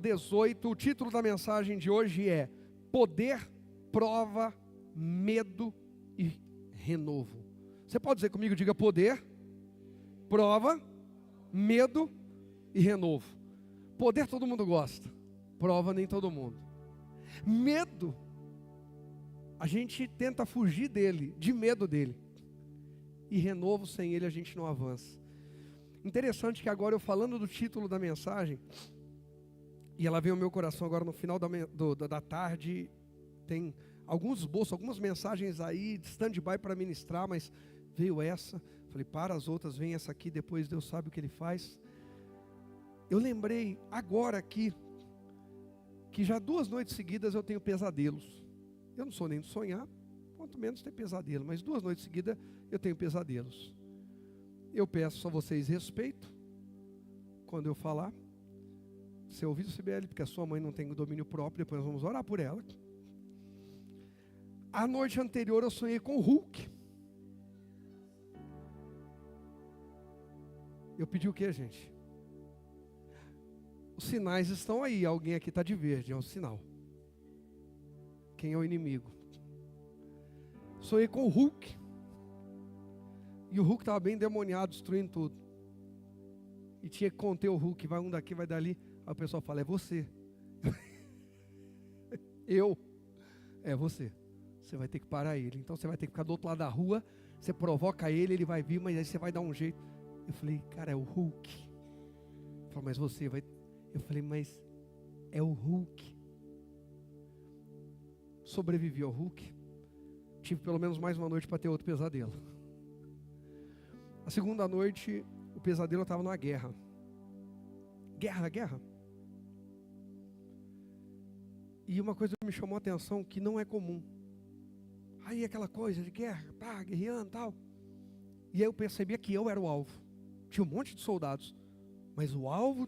18, o título da mensagem de hoje é Poder, Prova, Medo e Renovo. Você pode dizer comigo, diga poder, prova, medo e renovo. Poder todo mundo gosta, prova nem todo mundo. Medo, a gente tenta fugir dele, de medo dele. E renovo, sem ele a gente não avança. Interessante que agora eu falando do título da mensagem, e ela veio ao meu coração agora no final da tarde, tem alguns esboços, algumas mensagens aí de stand-by para ministrar, mas veio essa, falei, para as outras, vem essa aqui, depois Deus sabe o que Ele faz. Eu lembrei agora aqui, que já 2 noites seguidas eu tenho pesadelos. Eu não sou nem de sonhar, quanto menos ter pesadelo, mas 2 noites seguidas eu tenho pesadelos. Eu peço a vocês respeito, quando eu falar, você ouviu, Sibeli, porque a sua mãe não tem o domínio próprio, depois nós vamos orar por ela. A noite anterior eu sonhei com o Hulk. Eu pedi o que, gente? Os sinais estão aí, alguém aqui está de verde, é um sinal. Quem é o inimigo? Sonhei com o Hulk. E o Hulk estava bem endemoniado, destruindo tudo. E tinha que conter o Hulk, vai um daqui, vai dali. Aí o pessoal fala, é você. É você. Você vai ter que parar ele. Então você vai ter que ficar do outro lado da rua, você provoca ele, ele vai vir, mas aí você vai dar um jeito. Eu falei, cara, é o Hulk. Ele falou, mas você vai... Eu falei, mas é o Hulk. Sobrevivi ao Hulk. Tive pelo menos mais uma noite para ter outro pesadelo. A segunda noite, o pesadelo estava numa guerra. Guerra. E uma coisa me chamou a atenção que não é comum. Aí aquela coisa de guerra, pá, guerreando e tal. E aí eu percebia que eu era o alvo. Tinha um monte de soldados. Mas o alvo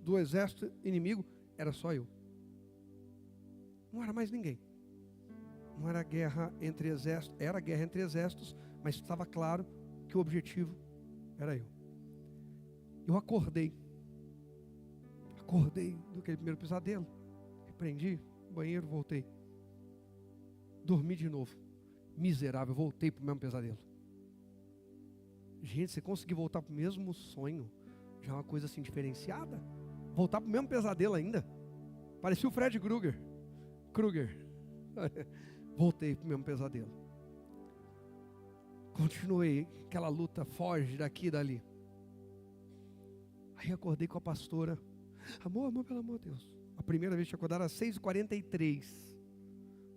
do exército inimigo era só eu. Não era mais ninguém. Não era guerra entre exércitos. Era guerra entre exércitos, mas estava claro que o objetivo era eu. Eu acordei daquele primeiro pesadelo, repreendi, banheiro, voltei, dormi de novo, miserável, voltei para o mesmo pesadelo. Gente, você conseguir voltar para o mesmo sonho, já é uma coisa assim diferenciada, voltar para o mesmo pesadelo ainda, parecia o Fred Krueger, voltei para o mesmo pesadelo, continuei, aquela luta, foge daqui e dali. Aí acordei com a pastora, amor, pelo amor de Deus. A primeira vez que eu acordei era às 6h43.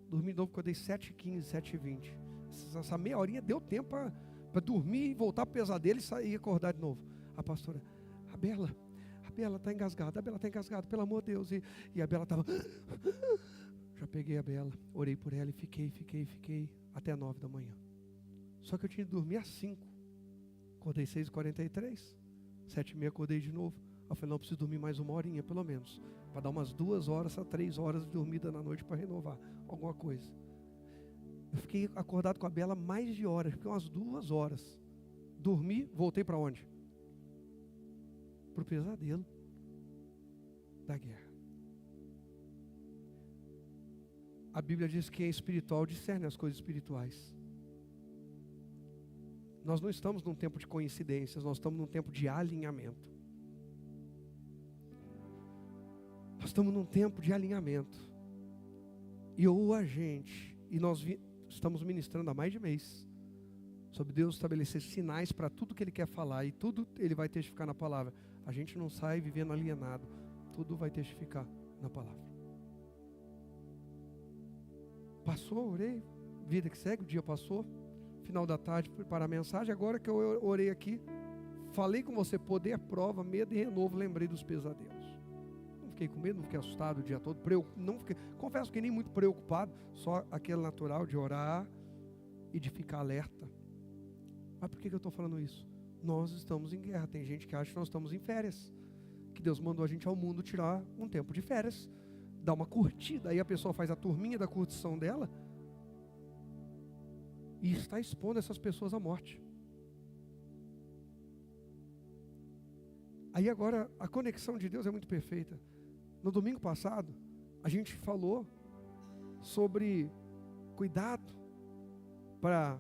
Dormi de novo, acordei 7h15, 7h20. Essa meia horinha deu tempo para dormir, voltar para o pesadelo e sair e acordar de novo. A pastora, a Bela está engasgada, pelo amor de Deus. E a Bela estava... Já peguei a Bela, orei por ela e fiquei até 9 da manhã. Só que eu tinha que dormir às 5. Acordei 6h43. 7h30 acordei de novo. Eu falei, não, eu preciso dormir mais 1 horinha pelo menos, para dar umas 2 horas a 3 horas de dormida na noite para renovar alguma coisa. Eu fiquei acordado com a Bela mais de horas, fiquei umas 2 horas. Dormi, voltei para onde? Para o pesadelo da guerra. A Bíblia diz que quem é espiritual discerne as coisas espirituais. Nós não estamos num tempo de coincidências, nós estamos num tempo de alinhamento. Nós estamos num tempo de alinhamento. E nós estamos ministrando há mais de mês sobre Deus estabelecer sinais para tudo que Ele quer falar, e tudo Ele vai testificar na palavra. A gente não sai vivendo alienado, tudo vai testificar na palavra. Passou, orei, vida que segue, o dia passou, final da tarde, preparar a mensagem. Agora que eu orei aqui, falei com você, poder, prova, medo e renovo, lembrei dos pesadelos. Não fiquei com medo, não fiquei assustado o dia todo, confesso que nem muito preocupado, só aquele natural de orar e de ficar alerta. Mas por que eu estou falando isso? Nós estamos em guerra, tem gente que acha que nós estamos em férias, que Deus mandou a gente ao mundo tirar um tempo de férias, dar uma curtida, aí a pessoa faz a turminha da curtição dela, e está expondo essas pessoas à morte. Aí agora, a conexão de Deus é muito perfeita. No domingo passado, a gente falou sobre cuidado para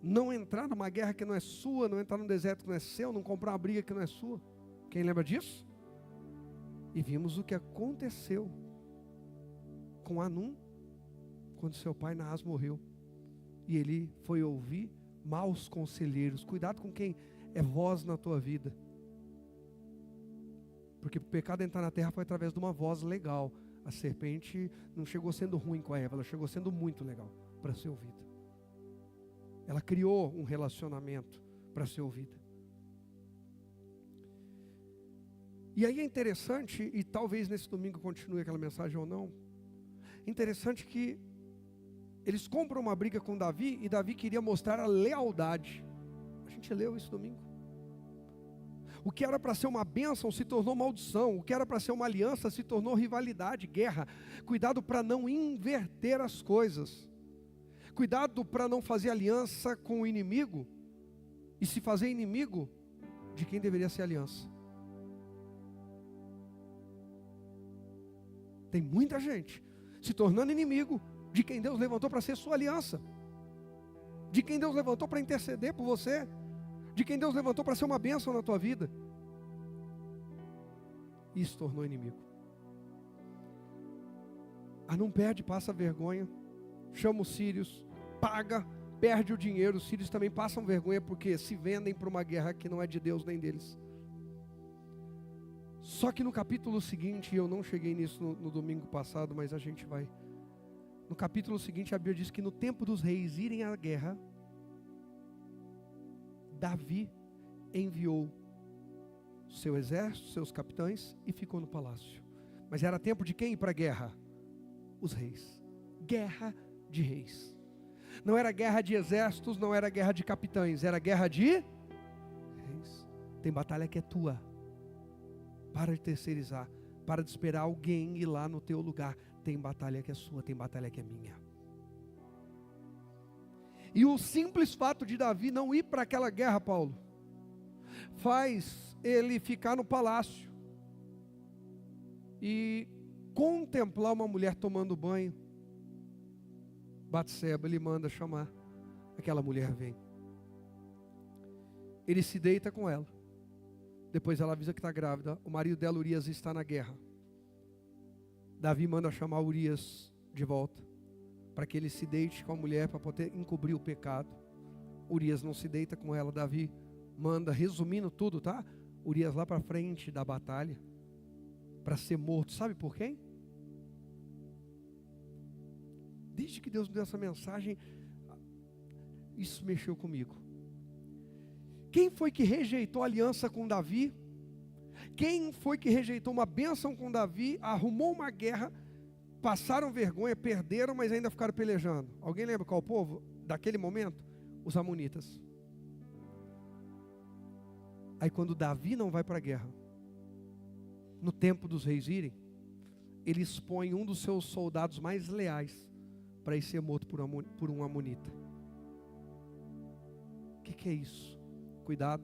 não entrar numa guerra que não é sua, não entrar num deserto que não é seu, não comprar uma briga que não é sua. Quem lembra disso? E vimos o que aconteceu com Anum, quando seu pai Naás morreu. E ele foi ouvir maus conselheiros. Cuidado com quem é voz na tua vida. Porque o pecado entrar na terra foi através de uma voz legal. A serpente não chegou sendo ruim com a Eva, ela chegou sendo muito legal para ser ouvida. Ela criou um relacionamento para ser ouvida. E aí é interessante, e talvez nesse domingo continue aquela mensagem ou não, interessante que eles compram uma briga com Davi, e Davi queria mostrar a lealdade. A gente leu isso domingo. O que era para ser uma bênção se tornou maldição. O que era para ser uma aliança se tornou rivalidade, guerra. Cuidado para não inverter as coisas. Cuidado para não fazer aliança com o inimigo e se fazer inimigo de quem deveria ser aliança. Tem muita gente se tornando inimigo de quem Deus levantou para ser sua aliança, de quem Deus levantou para interceder por você, de quem Deus levantou para ser uma bênção na tua vida, e se tornou inimigo. Não perde, passa vergonha, chama os sírios, paga, perde o dinheiro. Os sírios também passam vergonha porque se vendem para uma guerra que não é de Deus nem deles. Só que no capítulo seguinte, eu não cheguei nisso no domingo passado, mas a gente vai. No capítulo seguinte, a Bíblia diz que no tempo dos reis irem à guerra, Davi enviou seu exército, seus capitães, e ficou no palácio. Mas era tempo de quem ir para a guerra? Os reis. Guerra de reis. Não era guerra de exércitos, não era guerra de capitães, era guerra de reis. Tem batalha que é tua. Para de terceirizar, para de esperar alguém ir lá no teu lugar. Tem batalha que é sua, tem batalha que é minha. E o simples fato de Davi não ir para aquela guerra, Paulo, faz ele ficar no palácio e contemplar uma mulher tomando banho. Batseba, ele manda chamar. Aquela mulher vem. Ele se deita com ela. Depois ela avisa que está grávida. O marido dela, Urias, está na guerra. Davi manda chamar Urias de volta, para que ele se deite com a mulher, para poder encobrir o pecado. Urias não se deita com ela. Davi manda, resumindo tudo, tá? Urias lá para frente da batalha, para ser morto. Sabe por quem? Desde que Deus me deu essa mensagem, isso mexeu comigo. Quem foi que rejeitou a aliança com Davi? Quem foi que rejeitou uma bênção com Davi, arrumou uma guerra, passaram vergonha, perderam, mas ainda ficaram pelejando? Alguém lembra qual povo? Daquele momento? Os amonitas. Aí quando Davi não vai para a guerra, no tempo dos reis irem, ele expõe um dos seus soldados mais leais para ir ser morto por um amonita. O que é isso? Cuidado.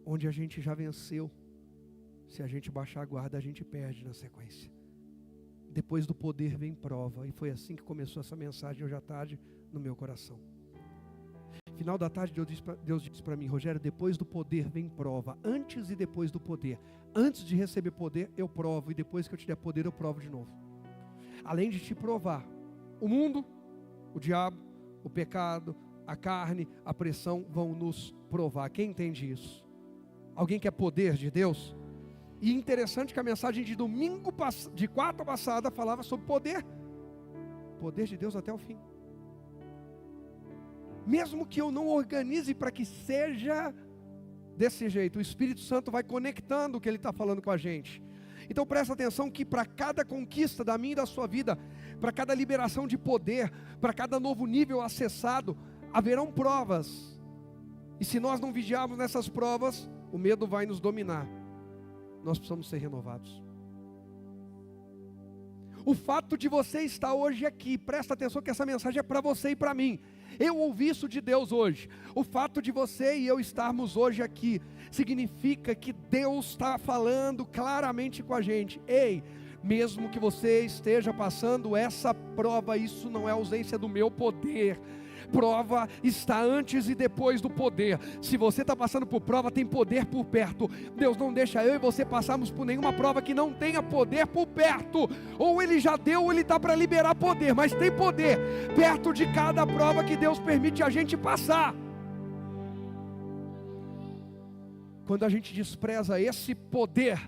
Onde a gente já venceu, se a gente baixar a guarda, a gente perde na sequência. Depois do poder vem prova. E foi assim que começou essa mensagem hoje à tarde no meu coração. Final da tarde, Deus disse para mim: Rogério, depois do poder vem prova. Antes e depois do poder. Antes de receber poder, eu provo. E depois que eu te der poder, eu provo de novo. Além de te provar, o mundo, o diabo, o pecado, a carne, a pressão vão nos provar. Quem entende isso? Alguém quer poder de Deus? E interessante que a mensagem de domingo, de quarta passada, falava sobre poder. Poder de Deus até o fim. Mesmo que eu não organize para que seja desse jeito, o Espírito Santo vai conectando o que Ele está falando com a gente. Então presta atenção que para cada conquista da minha e da sua vida, para cada liberação de poder, para cada novo nível acessado, haverão provas. E se nós não vigiarmos nessas provas, o medo vai nos dominar. Nós precisamos ser renovados. O fato de você estar hoje aqui, presta atenção que essa mensagem é para você e para mim. Eu ouvi isso de Deus hoje. O fato de você e eu estarmos hoje aqui significa que Deus está falando claramente com a gente. Ei, mesmo que você esteja passando essa prova, isso não é ausência do meu poder. Prova está antes e depois do poder. Se você está passando por prova, tem poder por perto. Deus não deixa eu e você passarmos por nenhuma prova que não tenha poder por perto. Ou Ele já deu, ou Ele está para liberar poder, mas tem poder perto de cada prova que Deus permite a gente passar. Quando a gente despreza esse poder,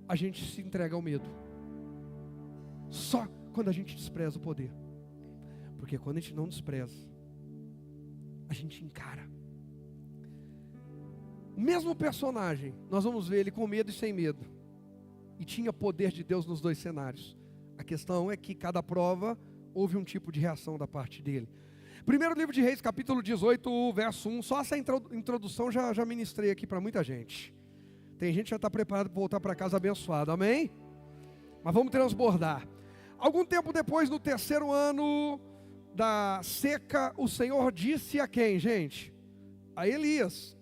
a gente se entrega ao medo. Só quando a gente despreza o poder. Porque quando a gente não despreza, a gente encara. O mesmo personagem, nós vamos ver ele com medo e sem medo. E tinha poder de Deus nos dois cenários. A questão é que cada prova houve um tipo de reação da parte dele. Primeiro livro de Reis, capítulo 18, verso 1. Só essa introdução já ministrei aqui para muita gente. Tem gente que já está preparado para voltar para casa abençoado, amém? Mas vamos transbordar. Algum tempo depois, no terceiro ano da seca, o Senhor disse a quem, gente? A Elias.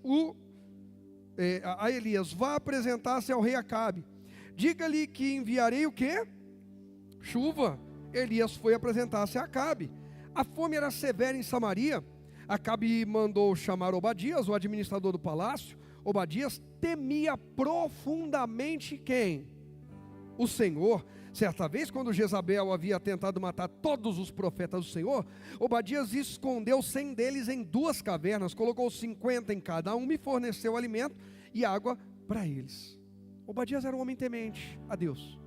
Elias, vá apresentar-se ao rei Acabe. Diga-lhe que enviarei o quê? Chuva. Elias foi apresentar-se a Acabe. A fome era severa em Samaria. Acabe mandou chamar Obadias, o administrador do palácio. Obadias temia profundamente quem? O Senhor. Certa vez, quando Jezabel havia tentado matar todos os profetas do Senhor, Obadias escondeu 100 deles em 2 cavernas, colocou 50 em cada uma e forneceu alimento e água para eles. Obadias era um homem temente a Deus,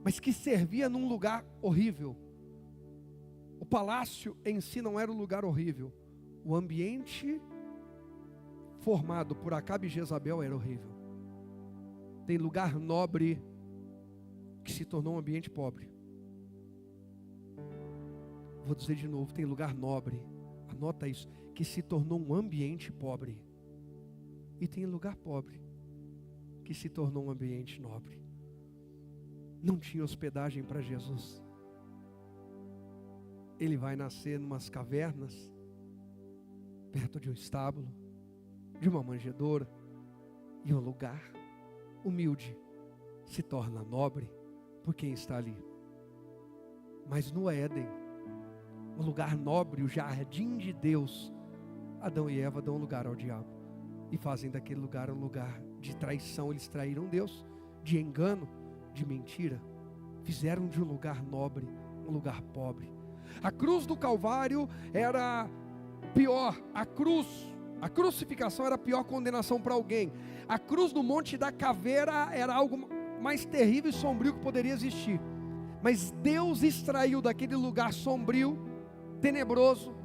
mas que servia num lugar horrível. O palácio em si não era um lugar horrível, o ambiente formado por Acabe e Jezabel era horrível. Tem lugar nobre que se tornou um ambiente pobre. Vou dizer de novo, tem lugar nobre, anota isso, que se tornou um ambiente pobre. E tem lugar pobre, que se tornou um ambiente nobre. Não tinha hospedagem para Jesus. Ele vai nascer em umas cavernas, perto de um estábulo, de uma manjedoura, e um lugar humilde se torna nobre por quem está ali. Mas no Éden, o lugar nobre, o jardim de Deus, Adão e Eva dão lugar ao diabo e fazem daquele lugar um lugar de traição. Eles traíram Deus, de engano, de mentira. Fizeram de um lugar nobre um lugar pobre. A cruz do Calvário era pior. A crucificação era a pior condenação para alguém. A cruz no Monte da Caveira era algo mais terrível e sombrio que poderia existir. Mas Deus extraiu daquele lugar sombrio, tenebroso,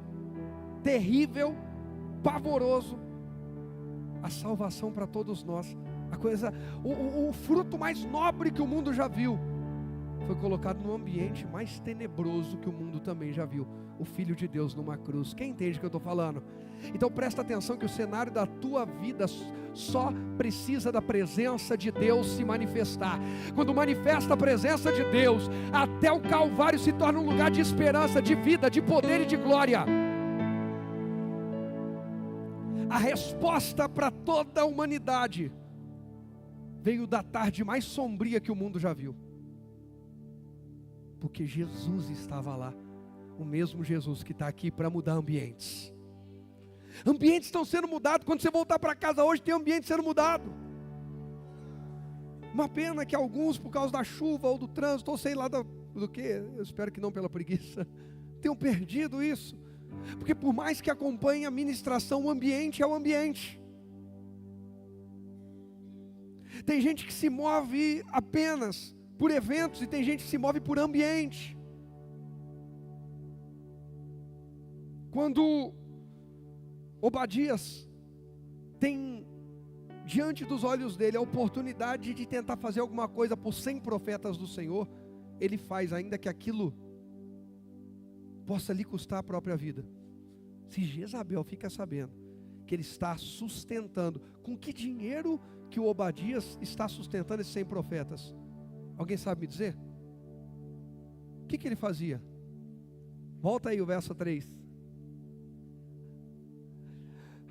terrível, pavoroso, a salvação para todos nós. O fruto mais nobre que o mundo já viu foi colocado no ambiente mais tenebroso que o mundo também já viu. O Filho de Deus numa cruz. Quem entende o que eu estou falando? Então presta atenção que o cenário da tua vida só precisa da presença de Deus se manifestar. Quando manifesta a presença de Deus, até o Calvário se torna um lugar de esperança, de vida, de poder e de glória. A resposta para toda a humanidade veio da tarde mais sombria que o mundo já viu. Porque Jesus estava lá. O mesmo Jesus que está aqui para mudar ambientes. Ambientes estão sendo mudados. Quando você voltar para casa hoje, tem ambiente sendo mudado. Uma pena que alguns, por causa da chuva ou do trânsito, ou sei lá do que, eu espero que não pela preguiça, tenham perdido isso. Porque por mais que acompanhe a ministração, o ambiente é o ambiente. Tem gente que se move apenas por eventos e tem gente que se move por ambiente. Quando Obadias tem diante dos olhos dele a oportunidade de tentar fazer alguma coisa por 100 profetas do Senhor, ele faz, ainda que aquilo possa lhe custar a própria vida. Se Jezabel fica sabendo que ele está sustentando, com que dinheiro que o Obadias está sustentando esses 100 profetas? Alguém sabe me dizer? O que ele fazia? Volta aí o verso 3.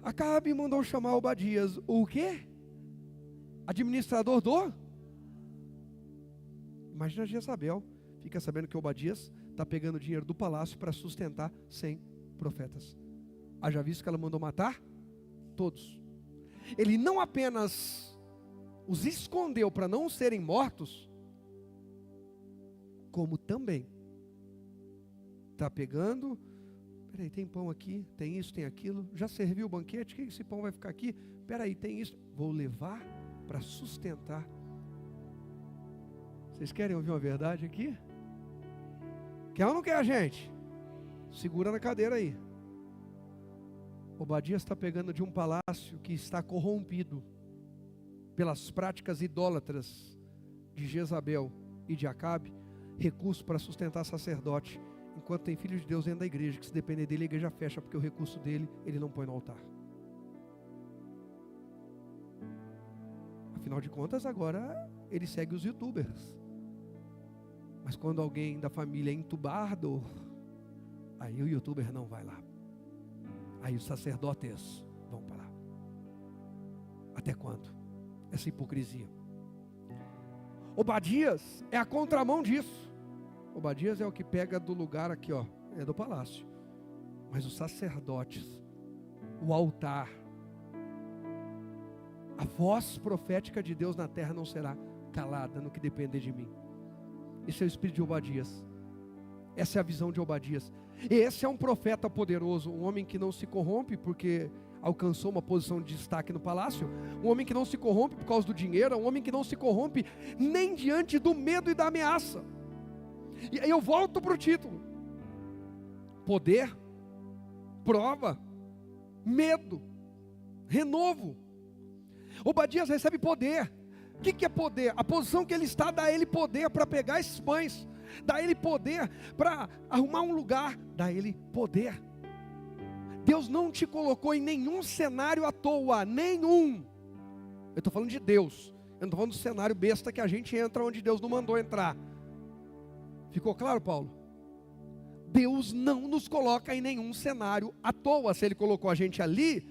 Acabe mandou chamar Obadias, o quê? Administrador do? Imagina Jezabel, fica sabendo que Obadias está pegando dinheiro do palácio para sustentar 100 profetas. Haja visto que ela mandou matar todos. Ele não apenas os escondeu para não serem mortos, como também está pegando. Peraí, tem pão aqui, tem isso, tem aquilo. Já serviu o banquete? Que esse pão vai ficar aqui? Peraí, tem isso. Vou levar para sustentar. Vocês querem ouvir uma verdade aqui? Quer ou não quer, gente? Segura na cadeira aí. Obadias está pegando de um palácio que está corrompido pelas práticas idólatras de Jezabel e de Acabe, recurso para sustentar sacerdote, enquanto tem filho de Deus dentro da igreja, que se depender dele a igreja fecha, porque o recurso dele ele não põe no altar. Afinal de contas, agora ele segue os youtubers. Mas quando alguém da família é entubado, aí o youtuber não vai lá. Aí os sacerdotes vão para lá. Até quando? Essa hipocrisia. Obadias é a contramão disso. Obadias é o que pega do lugar aqui, ó, é do palácio. Mas os sacerdotes, o altar, a voz profética de Deus na terra não será calada no que depender de mim. Esse é o espírito de Obadias. Essa é a visão de Obadias. Esse é um profeta poderoso, um homem que não se corrompe porque alcançou uma posição de destaque no palácio, um homem que não se corrompe por causa do dinheiro, um homem que não se corrompe nem diante do medo e da ameaça. E aí eu volto para o título: poder, prova, medo, renovo. Obadias recebe poder. O que é poder? A posição que ele está dá a ele poder para pegar esses pães, dá a ele poder para arrumar um lugar, dá a ele poder. Deus não te colocou em nenhum cenário à toa, nenhum. Eu estou falando de Deus, eu não estou falando do cenário besta que a gente entra onde Deus não mandou entrar. Ficou claro, Paulo? Deus não nos coloca em nenhum cenário à toa. Se Ele colocou a gente ali,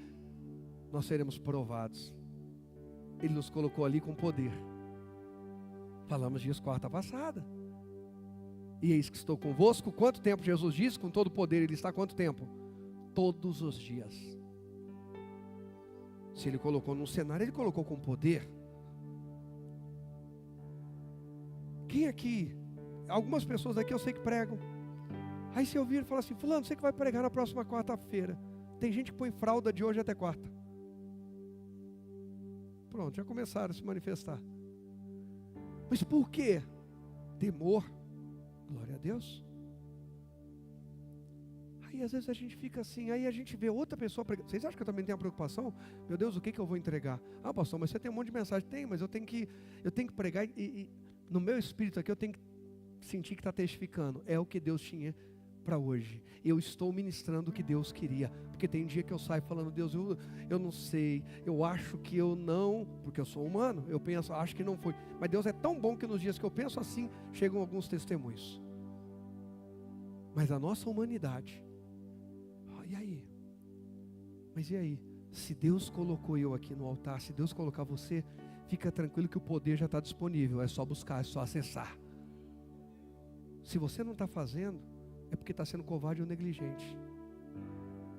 nós seremos provados. Ele nos colocou ali com poder. Falamos disso quarta passada. E eis que estou convosco. Quanto tempo Jesus disse? Com todo poder. Ele está quanto tempo? Todos os dias. Se Ele colocou num cenário, Ele colocou com poder. Quem aqui? Algumas pessoas aqui eu sei que pregam. Aí se eu vir e falar assim: fulano, você que vai pregar na próxima quarta-feira. Tem gente que põe fralda de hoje até quarta. Pronto, já começaram a se manifestar. Mas por quê? Temor. Glória a Deus. Aí às vezes a gente fica assim, aí a gente vê outra pessoa pregando. Vocês acham que eu também tenho a preocupação? Meu Deus, o que eu vou entregar? Ah, pastor, mas você tem um monte de mensagem. Tem, mas eu tenho que pregar e no meu espírito aqui eu tenho que sentir que está testificando. É o que Deus tinha para hoje. Eu estou ministrando o que Deus queria. Porque tem dia que eu saio falando: Deus, eu não sei, eu acho que eu não, porque eu sou humano, eu penso, acho que não foi. Mas Deus é tão bom que nos dias que eu penso assim, chegam alguns testemunhos. Mas a nossa humanidade, e aí? Mas e aí? Se Deus colocou eu aqui no altar, se Deus colocar você, fica tranquilo que o poder já está disponível, é só buscar, é só acessar. Se você não está fazendo, é porque está sendo covarde ou negligente.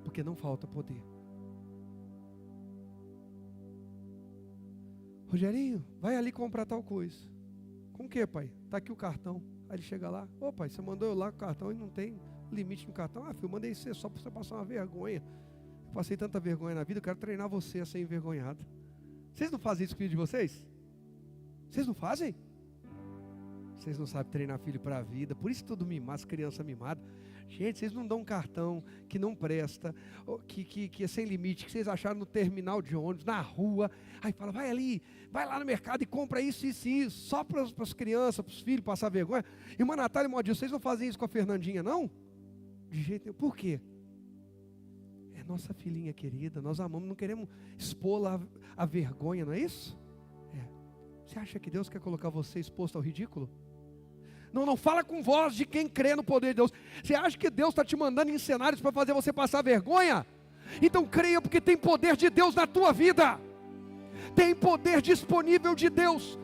Porque não falta poder. Rogerinho, vai ali comprar tal coisa. Com o que, pai? Está aqui o cartão. Aí ele chega lá: ô pai, você mandou eu lá com o cartão e não tem limite no cartão. Ah, filho, eu mandei você só para você passar uma vergonha. Eu passei tanta vergonha na vida, eu quero treinar você a ser envergonhado. Vocês não fazem isso com o filho de vocês? Vocês não fazem? Vocês não sabem treinar filho para a vida. Por isso tudo mimado, as crianças mimadas. Gente, vocês não dão um cartão que não presta, que é sem limite, que vocês acharam no terminal de ônibus, na rua. Aí fala: vai ali, vai lá no mercado e compra isso, isso e isso. Só para as crianças, para os filhos passar vergonha. Irmã Natália e Modinho, vocês não fazem isso com a Fernandinha, não? De jeito nenhum. Por quê? É nossa filhinha querida, nós amamos, não queremos expô-la a vergonha, não é isso? É. Você acha que Deus quer colocar você exposto ao ridículo? Não fala com voz de quem crê no poder de Deus. Você acha que Deus está te mandando em cenários para fazer você passar vergonha? Então creia, porque tem poder de Deus na tua vida. Tem poder disponível de Deus.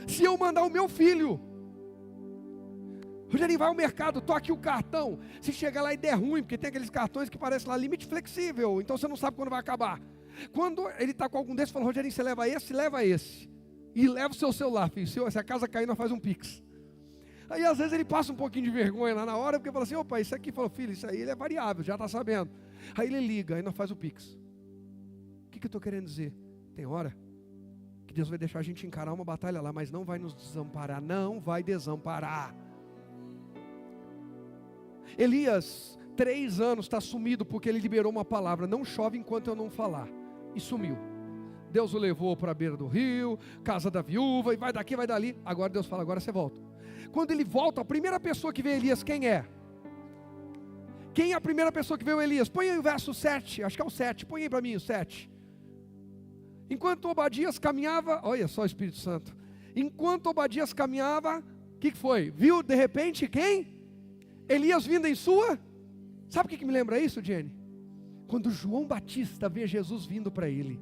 Se eu mandar o meu filho, Rogerinho, vai ao mercado, toque o cartão. Se chegar lá e der ruim, porque tem aqueles cartões que parecem lá limite flexível, então você não sabe quando vai acabar. Quando ele está com algum desses, fala: Rogerinho, você leva esse. E leva o seu celular, filho. Se a casa cair, nós faz um pix. Aí às vezes ele passa um pouquinho de vergonha lá na hora, porque fala assim: opa, isso aqui, falou, filho, isso aí ele é variável, já está sabendo. Aí ele liga, aí nós faz o pix. O que eu estou querendo dizer? Tem hora que Deus vai deixar a gente encarar uma batalha lá, mas não vai nos desamparar, não vai desamparar. Elias, 3 anos está sumido porque ele liberou uma palavra: não chove enquanto eu não falar. E sumiu. Deus o levou para a beira do rio, casa da viúva, e vai daqui, vai dali. Agora Deus fala: agora você volta. Quando ele volta, a primeira pessoa que vê Elias, quem é? Quem é a primeira pessoa que vê Elias? Põe aí o verso 7, acho que é o 7, põe aí para mim o 7. Enquanto Obadias caminhava, olha só o Espírito Santo. Enquanto Obadias caminhava, o que foi? Viu de repente quem? Elias vindo em sua. Sabe o que me lembra isso, Jenny? Quando João Batista vê Jesus vindo para ele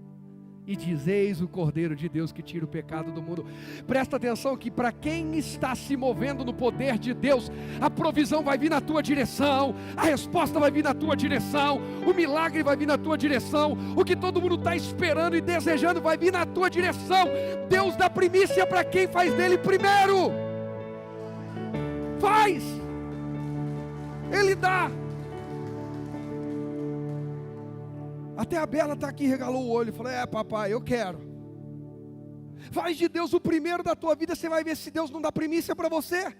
e diz: eis o Cordeiro de Deus que tira o pecado do mundo. Presta atenção que para quem está se movendo no poder de Deus, a provisão vai vir na tua direção, a resposta vai vir na tua direção, o milagre vai vir na tua direção, o que todo mundo está esperando e desejando vai vir na tua direção. Deus dá primícia para quem faz dele primeiro. Faz, Ele dá. Até a Bela está aqui, regalou o olho e falou: é papai, eu quero. Faz de Deus o primeiro da tua vida, você vai ver se Deus não dá primícia para você.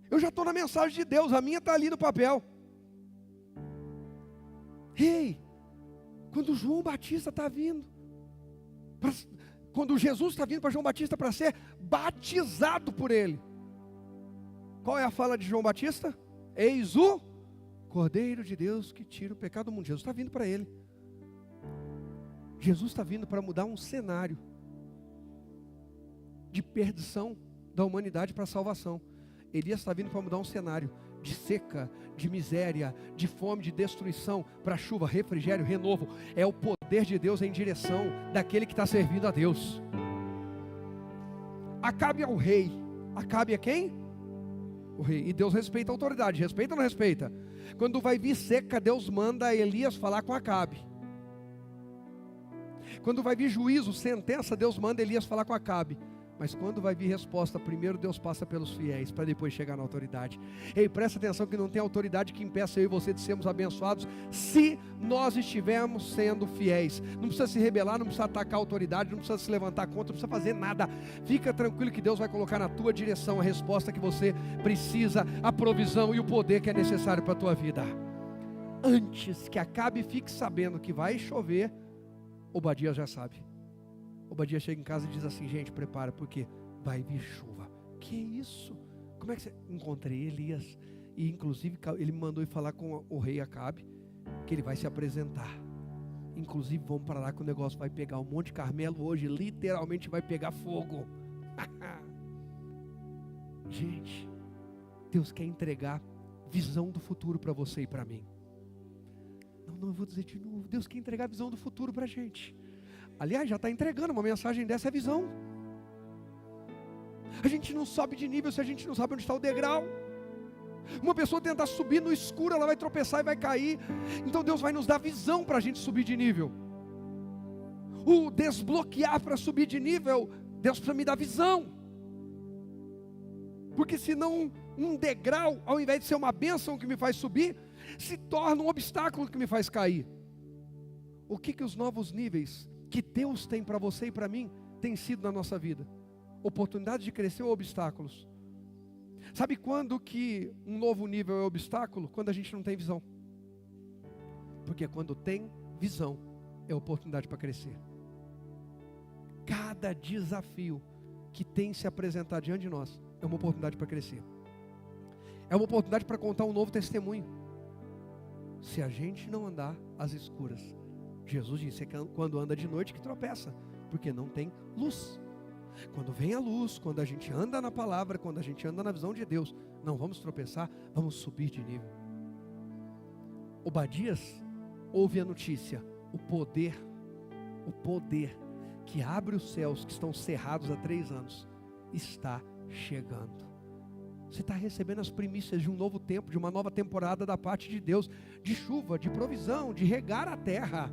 Eu já estou na mensagem de Deus, a minha está ali no papel. Ei, quando João Batista está vindo, quando Jesus está vindo para João Batista para ser batizado por ele, qual é a fala de João Batista? Eis o Cordeiro de Deus que tira o pecado do mundo. Jesus está vindo para ele. Jesus está vindo para mudar um cenário de perdição da humanidade para a salvação. Elias está vindo para mudar um cenário de seca, de miséria, de fome, de destruição, para chuva, refrigério, renovo. É o poder de Deus em direção daquele que está servindo a Deus. Acabe é o rei. Acabe é quem? O rei. E Deus respeita a autoridade. Respeita ou não respeita? Quando vai vir seca, Deus manda Elias falar com Acabe. Quando vai vir juízo, sentença, Deus manda Elias falar com Acabe. Mas quando vai vir resposta, primeiro Deus passa pelos fiéis, para depois chegar na autoridade. Ei, presta atenção que não tem autoridade que impeça eu e você de sermos abençoados, se nós estivermos sendo fiéis. Não precisa se rebelar, não precisa atacar a autoridade, não precisa se levantar contra, não precisa fazer nada. Fica tranquilo que Deus vai colocar na tua direção a resposta que você precisa, a provisão e o poder que é necessário para a tua vida. Antes que Acabe fique sabendo que vai chover, Obadias já sabe. Obadias chega em casa e diz assim: gente, prepara, porque vai vir chuva. Que isso? Como é que você... Encontrei Elias, e inclusive ele me mandou ir falar com o rei Acabe, que ele vai se apresentar. Inclusive vamos para lá que o negócio vai pegar. O Monte Carmelo hoje literalmente vai pegar fogo. Gente, Deus quer entregar visão do futuro para você e para mim. Não, eu vou dizer de novo. Deus quer entregar visão do futuro para a gente. Aliás, já está entregando uma mensagem dessa, é visão. A gente não sobe de nível se a gente não sabe onde está o degrau. Uma pessoa tentar subir no escuro, ela vai tropeçar e vai cair. Então Deus vai nos dar visão para a gente subir de nível. O desbloquear para subir de nível, Deus precisa me dar visão. Porque senão um degrau, ao invés de ser uma bênção que me faz subir, se torna um obstáculo que me faz cair. O que os novos níveis que Deus tem para você e para mim tem sido na nossa vida? Oportunidade de crescer ou obstáculos? Sabe quando que um novo nível é obstáculo? Quando a gente não tem visão. Porque quando tem visão, é oportunidade para crescer. Cada desafio que tem se apresentar diante de nós é uma oportunidade para crescer. É uma oportunidade para contar um novo testemunho. Se a gente não andar às escuras, Jesus disse, é quando anda de noite que tropeça, porque não tem luz. Quando vem a luz, quando a gente anda na palavra, quando a gente anda na visão de Deus, não vamos tropeçar, vamos subir de nível. Obadias ouve a notícia, o poder que abre os céus que estão cerrados há 3 anos, está chegando. Você está recebendo as primícias de um novo tempo, de uma nova temporada da parte de Deus, de chuva, de provisão, de regar a terra.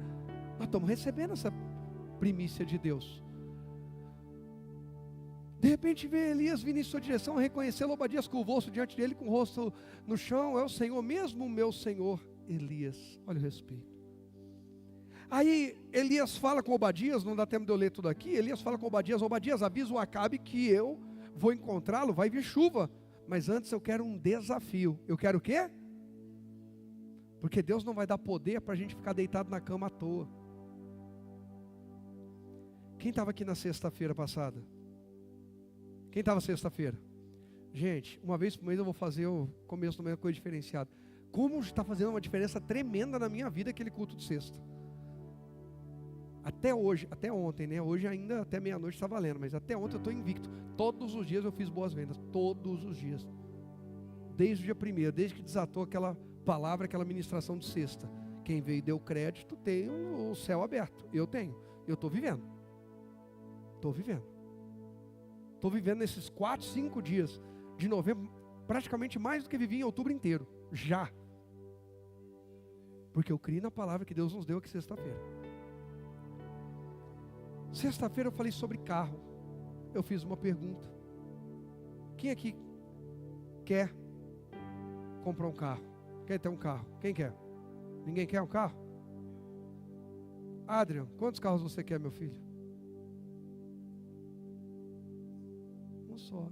Nós estamos recebendo essa primícia de Deus. De repente vê Elias vindo em sua direção, reconhecê-lo. Obadias curvou-se diante dele com o rosto no chão. É o Senhor mesmo, meu Senhor Elias. Olha o respeito. Aí Elias fala com Obadias, não dá tempo de eu ler tudo aqui. Elias fala com Obadias: Obadias, avisa o Acabe que eu vou encontrá-lo, vai vir chuva. Mas antes eu quero um desafio. Eu quero o quê? Porque Deus não vai dar poder para a gente ficar deitado na cama à toa. Quem estava aqui na sexta-feira passada? Quem estava sexta-feira? Gente, uma vez por mês eu vou fazer o começo do mês, coisa diferenciada. Como está fazendo uma diferença tremenda na minha vida aquele culto de sexta. Até hoje, até ontem, né? Hoje ainda até meia-noite está valendo, mas até ontem eu estou invicto. Todos os dias eu fiz boas vendas, todos os dias. Desde o dia primeiro, desde que desatou aquela palavra, aquela ministração de sexta. Quem veio e deu crédito tem o céu aberto. Eu tenho, eu estou vivendo. Estou vivendo nesses 4, 5 dias de novembro, praticamente mais do que vivi em outubro inteiro, já. Porque eu criei na palavra que Deus nos deu aqui sexta-feira. Sexta-feira eu falei sobre carro. Eu fiz uma pergunta. Quem aqui quer comprar um carro? Quer ter um carro? Quem quer? Ninguém quer um carro? Adrian, quantos carros você quer, meu filho? Um só.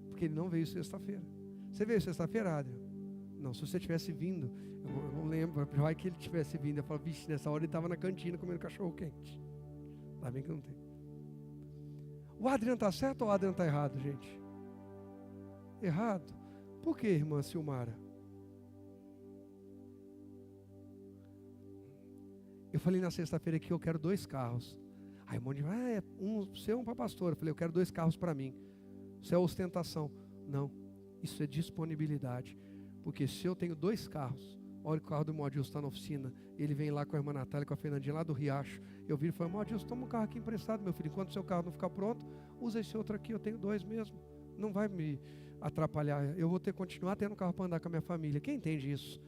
Porque ele não veio sexta-feira. Você veio sexta-feira, Adrian? Não, se você tivesse vindo, eu não lembro, vai que ele tivesse vindo. Eu falo, vixe, nessa hora ele estava na cantina comendo cachorro quente. Lá bem que não tem. O Adrian está certo ou o Adrian está errado, gente? Errado? Por que, irmã Silmara? Eu falei na sexta-feira que eu quero 2 carros. Aí um monte de é um seu, um para a pastora. Eu falei, eu quero 2 carros para mim. Isso é ostentação. Não, isso é disponibilidade. Porque se eu tenho 2 carros, olha o carro do irmão Adilson está na oficina, ele vem lá com a irmã Natália, com a Fernandinha lá do Riacho. Eu viro e falo, irmão Adilson, toma um carro aqui emprestado, meu filho. Enquanto o seu carro não ficar pronto, usa esse outro aqui, eu tenho 2 mesmo. Não vai me atrapalhar. Eu vou ter que continuar tendo um carro para andar com a minha família. Quem entende isso?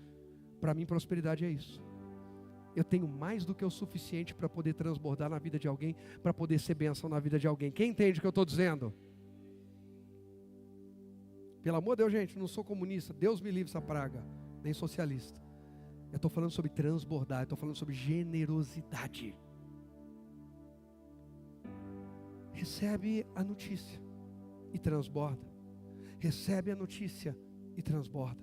Para mim, prosperidade é isso. Eu tenho mais do que o suficiente para poder transbordar na vida de alguém, para poder ser bênção na vida de alguém. Quem entende o que eu estou dizendo? Pelo amor de Deus, gente, não sou comunista. Deus me livre essa praga. Nem socialista. Eu estou falando sobre transbordar. Eu estou falando sobre generosidade. Recebe a notícia e transborda. Recebe a notícia e transborda.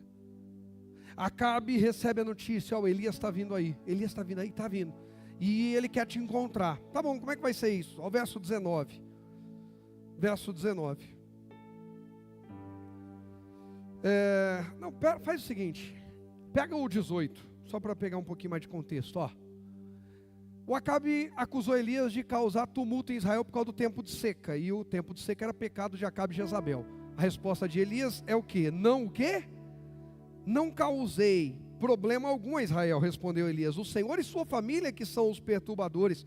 Acabe recebe a notícia, Elias está vindo aí. Elias está vindo aí, está vindo. E ele quer te encontrar. Tá bom, como é que vai ser isso? Ao verso 19. Verso 19. Faz o seguinte. Pega o 18, só para pegar um pouquinho mais de contexto. Ó. O Acabe acusou Elias de causar tumulto em Israel por causa do tempo de seca. E o tempo de seca era pecado de Acabe e Jezabel. A resposta de Elias é o quê? Não o quê? Não causei problema algum a Israel, respondeu Elias. O Senhor e sua família que são os perturbadores,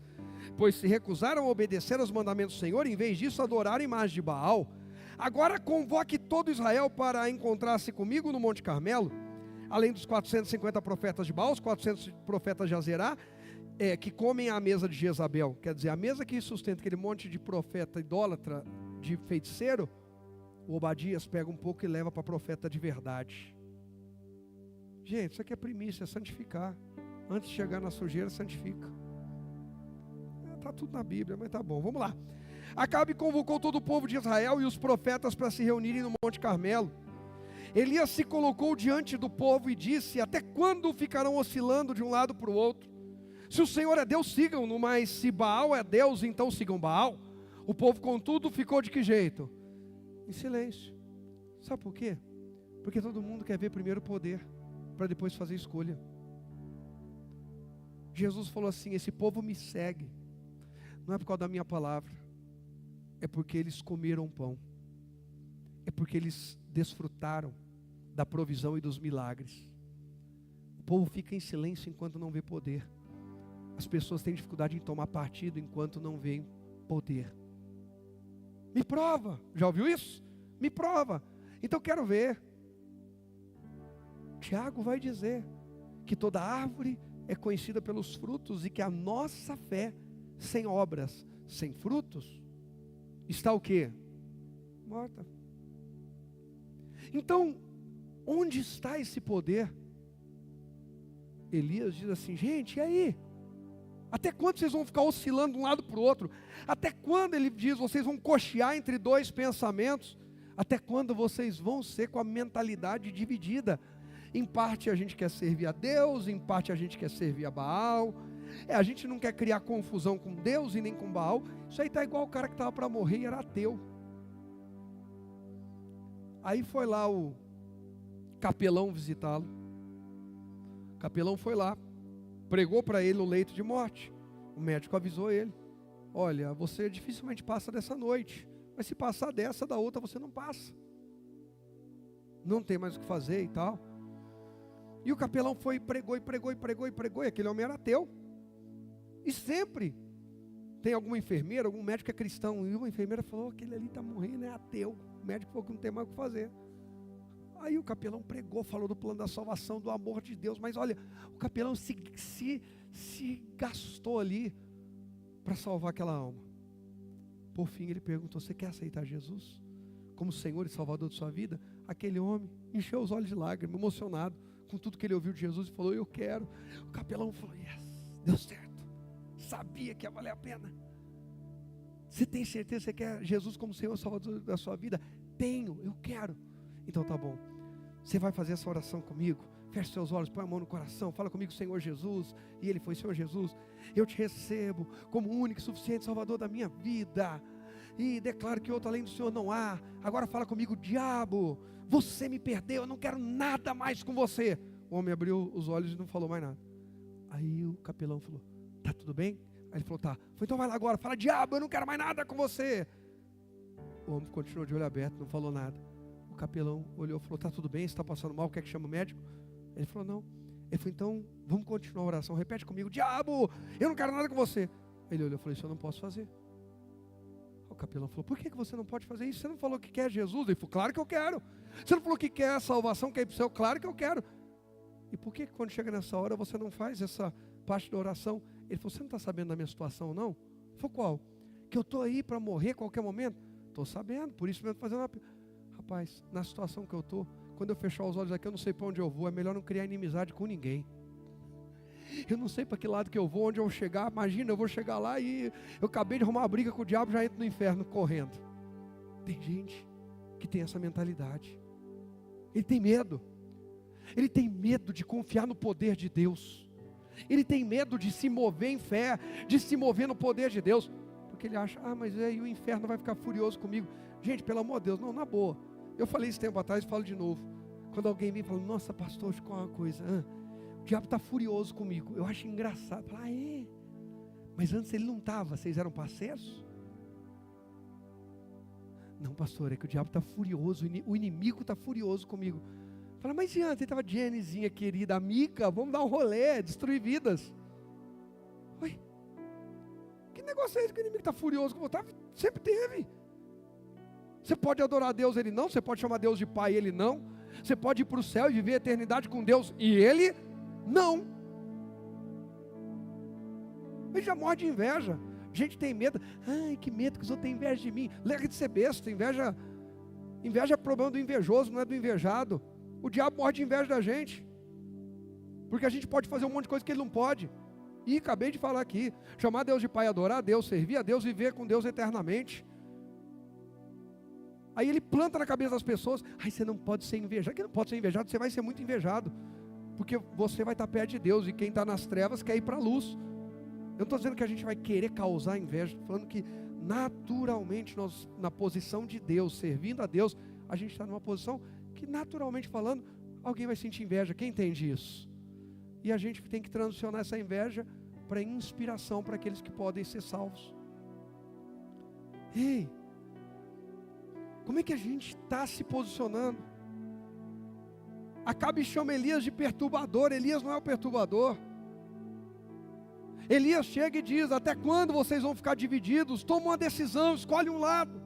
pois se recusaram a obedecer aos mandamentos do Senhor, em vez disso adoraram a imagem de Baal. Agora convoque todo Israel para encontrar-se comigo no Monte Carmelo, além dos 450 profetas de Baal, os 400 profetas de Azerá, que comem à mesa de Jezabel. Quer dizer, a mesa que sustenta aquele monte de profeta idólatra, de feiticeiro, o Obadias pega um pouco e leva para profeta de verdade. Gente, isso aqui é primícia, é santificar. Antes de chegar na sujeira, santifica. Está tudo na Bíblia, mas tá bom, vamos lá. Acabe convocou todo o povo de Israel e os profetas para se reunirem no Monte Carmelo. Elias se colocou diante do povo e disse: até quando ficarão oscilando de um lado para o outro? Se o Senhor é Deus, sigam-no, mas se Baal é Deus, então sigam Baal. O povo, contudo, ficou de que jeito? Em silêncio. Sabe por quê? Porque todo mundo quer ver primeiro o poder, para depois fazer escolha. Jesus falou assim: esse povo me segue, não é por causa da minha palavra, é porque eles comeram pão, é porque eles desfrutaram da provisão e dos milagres. O povo fica em silêncio enquanto não vê poder. As pessoas têm dificuldade em tomar partido enquanto não veem poder. Me prova, já ouviu isso? Me prova. Então quero ver. Tiago vai dizer que toda árvore é conhecida pelos frutos e que a nossa fé sem obras, sem frutos, está o quê? Morta. Então, onde está esse poder? Elias diz assim, gente, e aí? Até quando vocês vão ficar oscilando de um lado para o outro? Até quando, ele diz, vocês vão cochear entre dois pensamentos? Até quando vocês vão ser com a mentalidade dividida? Em parte a gente quer servir a Deus, em parte a gente quer servir a Baal. A gente não quer criar confusão com Deus e nem com Baal. Isso aí está igual o cara que estava para morrer e era ateu. Aí foi lá o capelão visitá-lo. O capelão foi lá, pregou para ele o leito de morte. O médico avisou ele, olha, você dificilmente passa dessa noite, mas se passar dessa, da outra você não passa. Não tem mais o que fazer e tal. E o capelão foi, pregou, e aquele homem era ateu. E sempre tem alguma enfermeira, algum médico que é cristão, e uma enfermeira falou, aquele ali está morrendo, é ateu. O médico falou que não tem mais o que fazer. Aí o capelão pregou, falou do plano da salvação, do amor de Deus, mas olha, o capelão se gastou ali para salvar aquela alma. Por fim ele perguntou, você quer aceitar Jesus como Senhor e Salvador de sua vida? Aquele homem encheu os olhos de lágrimas, emocionado com tudo que ele ouviu de Jesus e falou, eu quero. O capelão falou, yes, deu certo, sabia que ia valer a pena. Você tem certeza que você quer Jesus como Senhor e Salvador da sua vida? Tenho, eu quero. Então tá bom, você vai fazer essa oração comigo, feche seus olhos, põe a mão no coração, fala comigo, Senhor Jesus. E ele foi, Senhor Jesus, eu te recebo como único e suficiente Salvador da minha vida, e declaro que outro além do Senhor não há. Agora fala comigo, diabo, você me perdeu, eu não quero nada mais com você. O homem abriu os olhos e não falou mais nada. Aí o capelão falou, tá tudo bem? Aí ele falou, tá. Falei, então vai lá agora, fala, diabo, eu não quero mais nada com você. O homem continuou de olho aberto, não falou nada. O capelão olhou e falou, tá tudo bem, você está passando mal, quer que chame o médico? Ele falou, não. Ele falou, então vamos continuar a oração, repete comigo, diabo, eu não quero nada com você. Ele olhou e falou, isso eu não posso fazer. O capelão falou, por que você não pode fazer isso? Você não falou que quer Jesus? Ele falou, claro que eu quero. Você não falou que quer a salvação, quer ir para o céu? Claro que eu quero. E por que quando chega nessa hora você não faz essa parte da oração? Ele falou, você não está sabendo da minha situação não? Ele falou, qual? Que eu estou aí para morrer a qualquer momento? Estou sabendo, por isso mesmo estou fazendo uma... Rapaz, na situação que eu estou, quando eu fechar os olhos aqui, eu não sei para onde eu vou, é melhor não criar inimizade com ninguém. Eu não sei para que lado que eu vou, onde eu vou chegar. Imagina, eu vou chegar lá e eu acabei de arrumar uma briga com o diabo, já entro no inferno correndo. Tem gente que tem essa mentalidade. Ele tem medo. Ele tem medo de confiar no poder de Deus. Ele tem medo de se mover em fé, de se mover no poder de Deus. Porque ele acha, mas aí o inferno vai ficar furioso comigo. Gente, pelo amor de Deus, não, na boa. Eu falei isso tempo atrás e falo de novo. Quando alguém vem e fala, nossa pastor, ficou uma coisa, o diabo está furioso comigo. Eu acho engraçado. Falo, é? Mas antes ele não estava, vocês eram parceiros? Não, pastor, é que o diabo está furioso, o inimigo está furioso comigo. Fala, mas e antes? Ele estava Jennyzinha querida, amiga, vamos dar um rolê, destruir vidas. Oi? Que negócio é esse que o inimigo está furioso com você? Sempre teve. Você pode adorar a Deus, ele não. Você pode chamar Deus de pai, ele não. Você pode ir para o céu e viver a eternidade com Deus, e ele não. Ele já morre de inveja. Gente tem medo. Ai, que medo que os outros têm inveja de mim. Larga de ser besta. Inveja é problema do invejoso, não é do invejado. O diabo morre de inveja da gente, porque a gente pode fazer um monte de coisa que ele não pode. E acabei de falar aqui, chamar Deus de pai, adorar a Deus, servir a Deus, viver com Deus eternamente. Aí ele planta na cabeça das pessoas, você não pode ser invejado. Que não pode ser invejado, você vai ser muito invejado, porque você vai estar perto de Deus, e quem está nas trevas quer ir para a luz. Eu não estou dizendo que a gente vai querer causar inveja, estou falando que naturalmente nós, na posição de Deus, servindo a Deus, a gente está numa posição que naturalmente falando, alguém vai sentir inveja. Quem entende isso? E a gente tem que transicionar essa inveja para inspiração para aqueles que podem ser salvos. Ei, Como é que a gente está se posicionando? Acabe chama Elias de perturbador. Elias não é o perturbador. Elias chega e diz: até quando vocês vão ficar divididos? Toma uma decisão, escolhe um lado.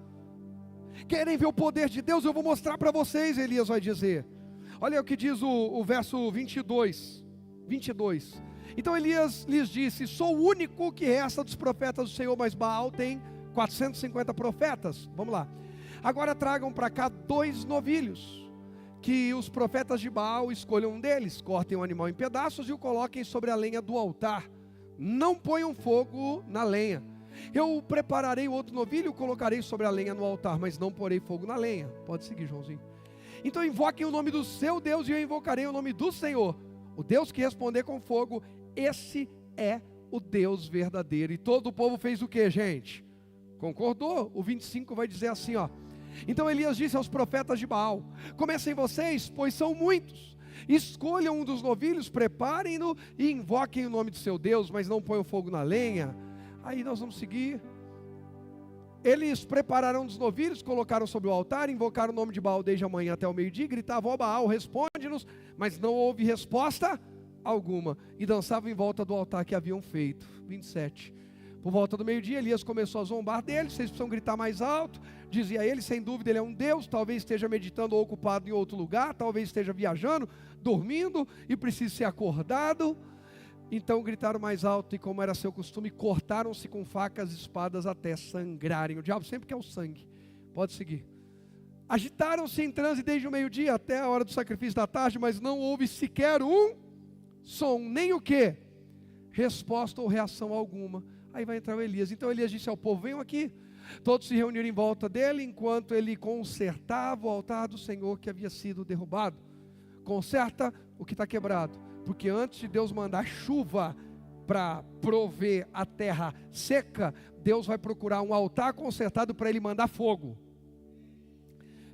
Querem ver o poder de Deus? Eu vou mostrar para vocês, Elias vai dizer. Olha o que diz o verso 22. Então Elias lhes disse: sou o único que resta dos profetas do Senhor, mas Baal tem 450 profetas. Vamos lá. Agora tragam para cá 2 novilhos, que os profetas de Baal escolham um deles, cortem o animal em pedaços e o coloquem sobre a lenha do altar. Não ponham fogo na lenha. Eu prepararei outro novilho e o colocarei sobre a lenha no altar, mas não porei fogo na lenha. Pode seguir, Joãozinho. Então invoquem o nome do seu Deus e eu invocarei o nome do Senhor. O Deus que responder com fogo, esse é o Deus verdadeiro. E todo o povo fez o que, gente? Concordou? O 25 vai dizer assim, ó. Então Elias disse aos profetas de Baal: comecem vocês, pois são muitos. Escolham um dos novilhos, preparem-no e invoquem o nome do seu Deus, mas não ponham fogo na lenha. Aí nós vamos seguir. Eles prepararam um dos novilhos, colocaram sobre o altar, invocaram o nome de Baal desde a manhã até o meio-dia, e gritavam: ó Baal, responde-nos, mas não houve resposta alguma, e dançavam em volta do altar que haviam feito. 27. Por volta do meio-dia, Elias começou a zombar deles: vocês precisam gritar mais alto. Dizia ele: sem dúvida ele é um Deus, talvez esteja meditando ou ocupado em outro lugar, talvez esteja viajando, dormindo e precise ser acordado. Então gritaram mais alto e, como era seu costume, cortaram-se com facas e espadas até sangrarem. O diabo sempre quer o sangue. Pode seguir. Agitaram-se em transe desde o meio-dia até a hora do sacrifício da tarde, mas não houve sequer um som, nem o quê? Resposta ou reação alguma. Aí vai entrar o Elias. Então Elias disse ao povo: venham aqui. Todos se reuniram em volta dele, enquanto ele consertava o altar do Senhor que havia sido derrubado. Conserta o que está quebrado, porque antes de Deus mandar chuva para prover a terra seca, Deus vai procurar um altar consertado para ele mandar fogo.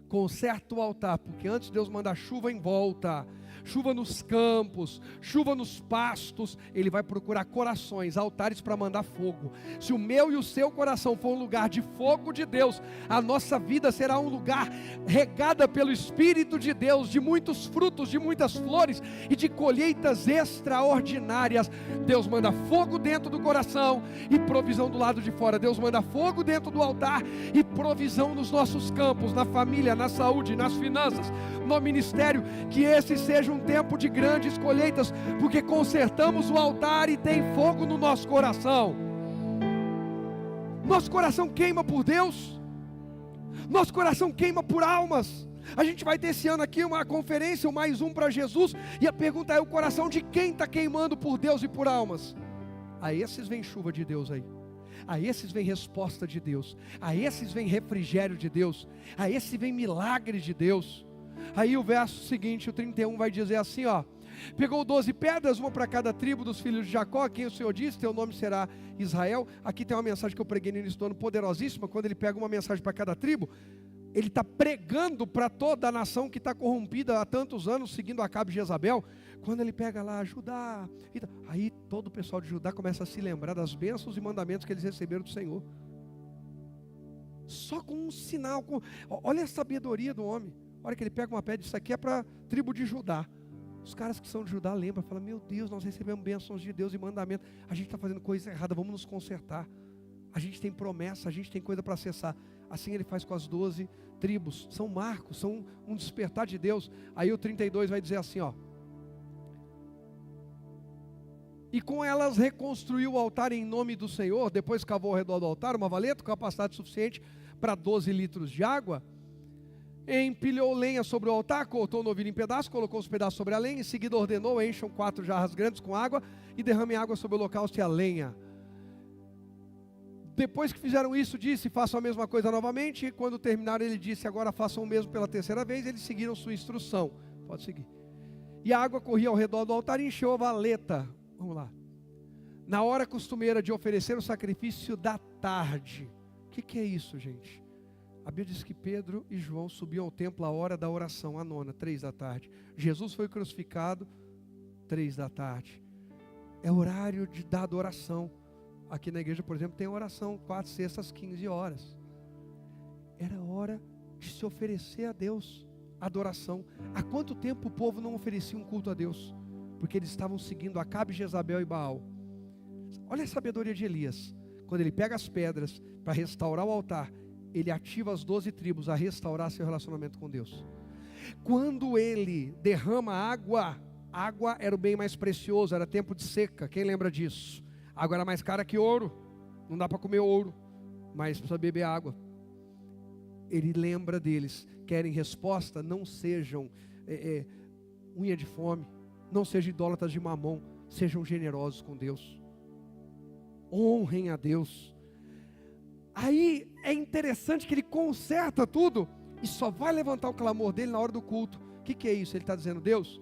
Conserta o altar, porque antes Deus mandar chuva em volta, chuva nos campos, chuva nos pastos, Ele vai procurar corações, altares para mandar fogo. Se o meu e o seu coração for um lugar de fogo de Deus, a nossa vida será um lugar regada pelo Espírito de Deus, de muitos frutos, de muitas flores e de colheitas extraordinárias. Deus manda fogo dentro do coração e provisão do lado de fora. Deus manda fogo dentro do altar e provisão nos nossos campos, na família, na saúde, nas finanças, no ministério. Que esse seja um tempo de grandes colheitas, porque consertamos o altar e tem fogo no nosso coração. Nosso coração queima por Deus, nosso coração queima por almas. A gente vai ter esse ano aqui uma conferência, mais um para Jesus, e a pergunta é: o coração de quem está queimando por Deus e por almas? A esses vem chuva de Deus aí. A esses vem resposta de Deus. A esses vem refrigério de Deus. A esses vem milagre de Deus. Aí o verso seguinte, o 31, vai dizer assim, ó: pegou 12 pedras, uma para cada tribo dos filhos de Jacó, a quem o Senhor disse: teu nome será Israel. Aqui tem uma mensagem que eu preguei no início do ano, poderosíssima. Quando ele pega uma mensagem para cada tribo, ele está pregando para toda a nação que está corrompida há tantos anos, seguindo Acabe e Jezabel. Quando ele pega lá Judá, aí todo o pessoal de Judá começa a se lembrar das bênçãos e mandamentos que eles receberam do Senhor. Só com um sinal, olha a sabedoria do homem. Olha que ele pega uma pedra: isso aqui é para a tribo de Judá. Os caras que são de Judá lembram, falam: meu Deus, nós recebemos bênçãos de Deus e mandamentos, a gente está fazendo coisa errada, vamos nos consertar. A gente tem promessa, a gente tem coisa para acessar. Assim ele faz com as 12 tribos, são marcos, são um despertar de Deus. Aí o 32 vai dizer assim, ó: e com elas reconstruiu o altar em nome do Senhor. Depois cavou ao redor do altar uma valeta com capacidade suficiente para 12 litros de água. Empilhou lenha sobre o altar, cortou o novilho em pedaços, colocou os pedaços sobre a lenha. Em seguida ordenou: encham 4 jarras grandes com água e derramem água sobre o holocausto e a lenha. Depois que fizeram isso, disse: façam a mesma coisa novamente. E quando terminaram, ele disse: agora façam o mesmo pela terceira vez. Eles seguiram sua instrução. Pode seguir. E a água corria ao redor do altar e encheu a valeta. Vamos lá. Na hora costumeira de oferecer o sacrifício da tarde. O que é isso, gente? A Bíblia diz que Pedro e João subiam ao templo à hora da oração, a 9, 3 da tarde. Jesus foi crucificado 3 da tarde. É horário da adoração. Aqui na igreja, por exemplo, tem oração 4 sextas, 15 horas. Era hora de se oferecer a Deus adoração. Há quanto tempo o povo não oferecia um culto a Deus? Porque eles estavam seguindo Acabe, Jezabel e Baal. Olha a sabedoria de Elias. Quando ele pega as pedras para restaurar o altar, ele ativa as 12 tribos a restaurar seu relacionamento com Deus. Quando ele derrama água, água era o bem mais precioso, era tempo de seca. Quem lembra disso? Água era mais cara que ouro. Não dá para comer ouro, mas precisa beber água. Ele lembra deles. Querem resposta? Não sejam unha de fome, não sejam idólatras de mamon, sejam generosos com Deus. Honrem a Deus. Aí é interessante que ele conserta tudo e só vai levantar o clamor dele na hora do culto. O que é isso? Ele está dizendo: Deus,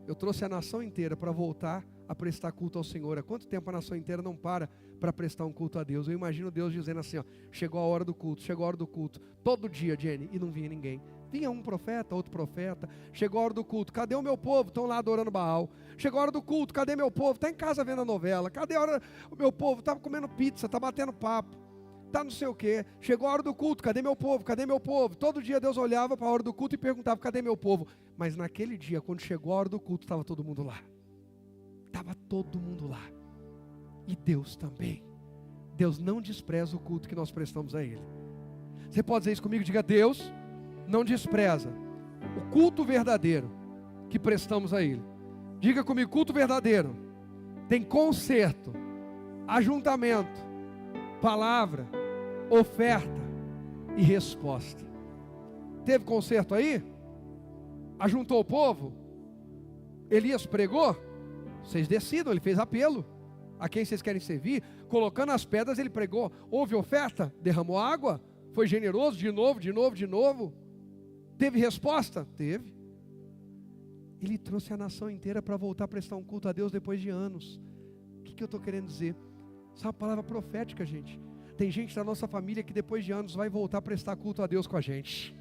eu trouxe a nação inteira para voltar a prestar culto ao Senhor. Há quanto tempo a nação inteira não para prestar um culto a Deus? Eu imagino Deus dizendo assim, ó, chegou a hora do culto, chegou a hora do culto. Todo dia, Jenny, e não vinha ninguém. Vinha um profeta, outro profeta. Chegou a hora do culto, cadê o meu povo? Estão lá adorando Baal. Chegou a hora do culto, cadê meu povo? Está em casa vendo a novela. Cadê a hora? O meu povo está comendo pizza, está batendo papo, está não sei o quê. Chegou a hora do culto, cadê meu povo? Cadê meu povo? Todo dia Deus olhava para a hora do culto e perguntava, cadê meu povo? Mas naquele dia, quando chegou a hora do culto, estava todo mundo lá. Estava todo mundo lá. E Deus também. Deus não despreza o culto que nós prestamos a Ele. Você pode dizer isso comigo? Diga: Deus não despreza o culto verdadeiro que prestamos a Ele. Diga comigo: culto verdadeiro tem conserto, ajuntamento, palavra, oferta e resposta. Teve conserto aí? Ajuntou o povo? Elias pregou? Vocês decidam, ele fez apelo. A quem vocês querem servir? Colocando as pedras ele pregou. Houve oferta? Derramou água? Foi generoso? De novo? Teve resposta? Teve. Ele trouxe a nação inteira para voltar a prestar um culto a Deus depois de anos. O que eu estou querendo dizer? Isso é uma palavra profética, gente. Tem gente da nossa família que depois de anos vai voltar a prestar culto a Deus com a gente.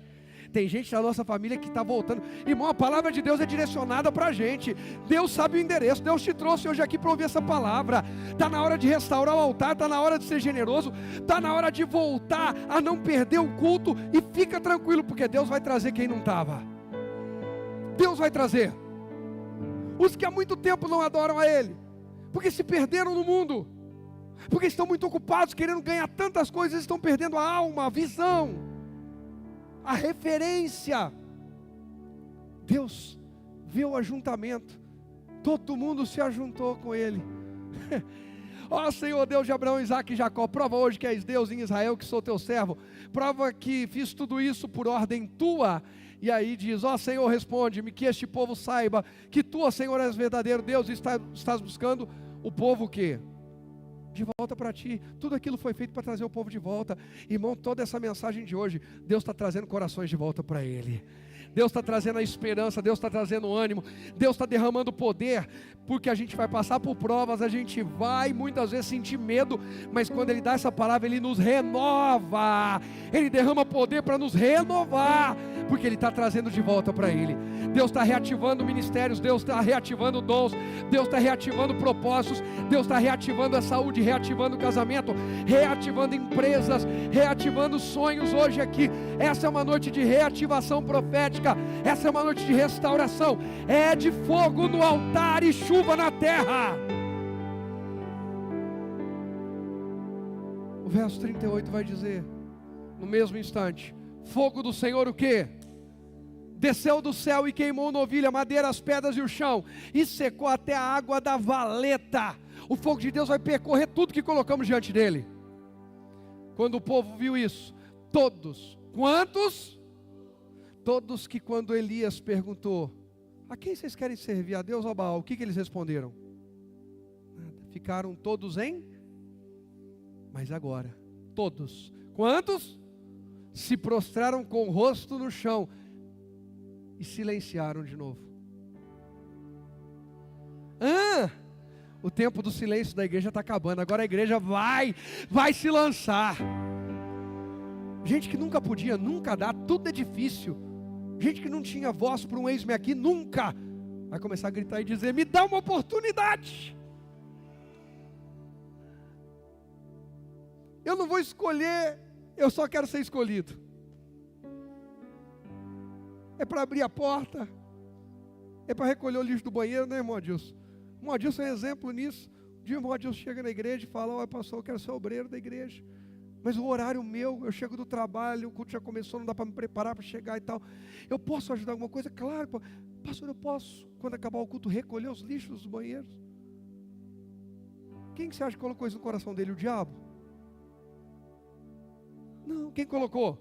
Tem gente da nossa família que está voltando. Irmão, a palavra de Deus é direcionada para a gente. Deus sabe o endereço. Deus te trouxe hoje aqui para ouvir essa palavra. Está na hora de restaurar o altar. Está na hora de ser generoso. Está na hora de voltar a não perder o culto. E fica tranquilo, porque Deus vai trazer quem não estava. Deus vai trazer os que há muito tempo não adoram a Ele, porque se perderam no mundo, porque estão muito ocupados querendo ganhar tantas coisas, estão perdendo a alma, a visão, a referência. Deus vê o ajuntamento, todo mundo se ajuntou com Ele. Ó Senhor Deus de Abraão, Isaque e Jacó, prova hoje que és Deus em Israel, que sou teu servo, prova que fiz tudo isso por ordem tua. E aí diz: ó Senhor, responde-me, que este povo saiba que tu, ó Senhor, és verdadeiro Deus e estás buscando o povo o quê? De volta para ti. Tudo aquilo foi feito para trazer o povo de volta. Irmão, toda essa mensagem de hoje, Deus está trazendo corações de volta para Ele. Deus está trazendo a esperança, Deus está trazendo o ânimo, Deus está derramando poder, porque a gente vai passar por provas, a gente vai muitas vezes sentir medo, mas quando Ele dá essa palavra, Ele nos renova, Ele derrama poder para nos renovar, porque Ele está trazendo de volta para Ele. Deus está reativando ministérios, Deus está reativando dons, Deus está reativando propósitos, Deus está reativando a saúde, reativando o casamento, reativando empresas, reativando sonhos hoje aqui. Essa é uma noite de reativação profética. Essa é uma noite de restauração. É de fogo no altar e chuva na terra. O verso 38 vai dizer, no mesmo instante: fogo do Senhor o quê? Desceu do céu e queimou o novilho, a madeira, as pedras e o chão, e secou até a água da valeta. O fogo de Deus vai percorrer tudo que colocamos diante dele. Quando o povo viu isso, todos, quantos? Todos que, quando Elias perguntou: a quem vocês querem servir, a Deus ou a Baal? O que eles responderam? Nada. Ficaram todos em? Mas agora, todos, quantos? Se prostraram com o rosto no chão e silenciaram de novo. O tempo do silêncio da igreja está acabando. Agora a igreja vai se lançar. Gente que nunca podia, nunca dá, tudo é difícil. Gente que não tinha voz para um eis-me aqui, nunca. Vai começar a gritar e dizer: me dá uma oportunidade. Eu não vou escolher, eu só quero ser escolhido. é para abrir a porta, é para recolher o lixo do banheiro, né, irmão Adilson? O irmão Adilson é exemplo nisso. Um dia o irmão Adilson chega na igreja e fala: olha, pastor, eu quero ser obreiro da igreja, mas o horário meu, eu chego do trabalho, o culto já começou, não dá para me preparar para chegar e tal. Eu posso ajudar alguma coisa? Claro, pastor, eu posso, quando acabar o culto, recolher os lixos dos banheiros. Quem que você acha que colocou isso no coração dele? O diabo? Não, quem colocou?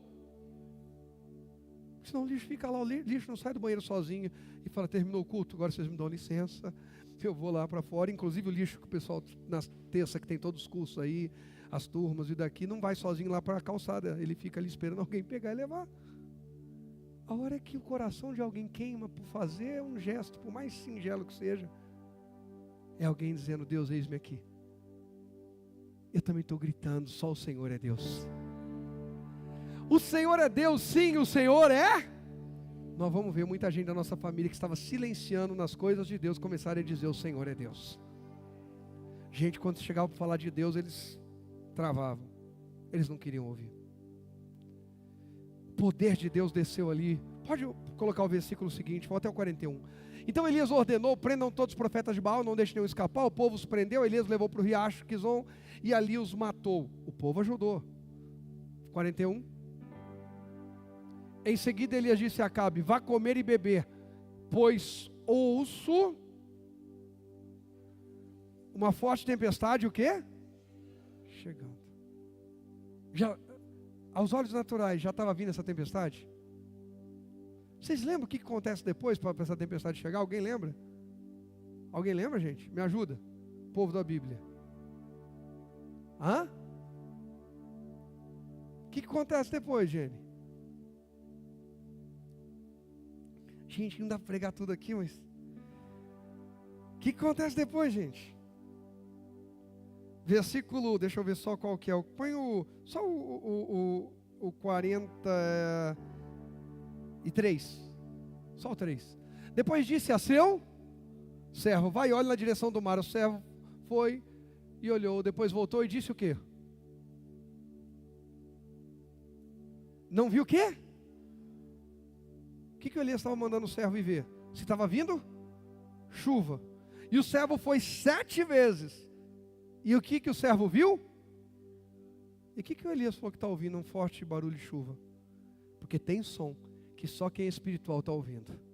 Senão o lixo fica lá, o lixo não sai do banheiro sozinho e fala: terminou o culto, agora vocês me dão licença, eu vou lá para fora. Inclusive o lixo que o pessoal, na terça que tem todos os cursos aí, as turmas e daqui, não vai sozinho lá para a calçada, ele fica ali esperando alguém pegar e levar. A hora que o coração de alguém queima por fazer um gesto, por mais singelo que seja, é alguém dizendo: Deus, eis-me aqui. Eu também estou gritando: só o Senhor é Deus. O Senhor é Deus, sim, o Senhor é. Nós vamos ver muita gente da nossa família que estava silenciando nas coisas de Deus começarem a dizer: o Senhor é Deus. Gente, quando chegava para falar de Deus, eles travavam, eles não queriam ouvir. O poder de Deus desceu ali. Pode colocar o versículo seguinte, vou até o 41. Então Elias ordenou: prendam todos os profetas de Baal, não deixem nenhum escapar. O povo os prendeu, Elias levou para o riacho Quizon e ali os matou. O povo ajudou. 41. Em seguida Elias disse a Acabe: vá comer e beber, pois ouço uma forte tempestade, o quê? Chegando. Já, aos olhos naturais, já estava vindo essa tempestade? Vocês lembram o que acontece depois para essa tempestade chegar? Alguém lembra? Alguém lembra, gente? Me ajuda. Povo da Bíblia. Hã? O que acontece depois, Jenny? Gente, não dá para pregar tudo aqui, mas... O que acontece depois, gente? Versículo, deixa eu ver só qual que é. Põe só o 43. Só o 3. Depois disse a seu servo: vai e olha na direção do mar. O servo foi e olhou. Depois voltou e disse o quê? Não viu o quê? O que o Elias estava mandando o servo ir ver? Se estava vindo? Chuva. E o servo foi 7 vezes. E o que o servo viu? E o que o Elias falou que está ouvindo? Um forte barulho de chuva. Porque tem som que só quem é espiritual está ouvindo.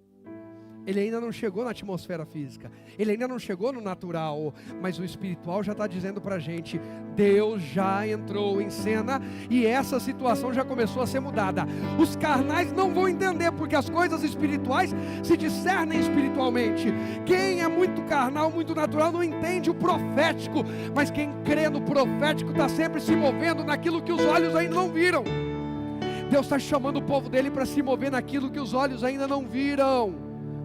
Ele ainda não chegou na atmosfera física, ele ainda não chegou no natural, mas o espiritual já está dizendo para a gente: Deus já entrou em cena e essa situação já começou a ser mudada. Os carnais não vão entender, porque as coisas espirituais se discernem espiritualmente. Quem é muito carnal, muito natural, não entende o profético, mas quem crê no profético está sempre se movendo naquilo que os olhos ainda não viram. Deus está chamando o povo dele para se mover naquilo que os olhos ainda não viram,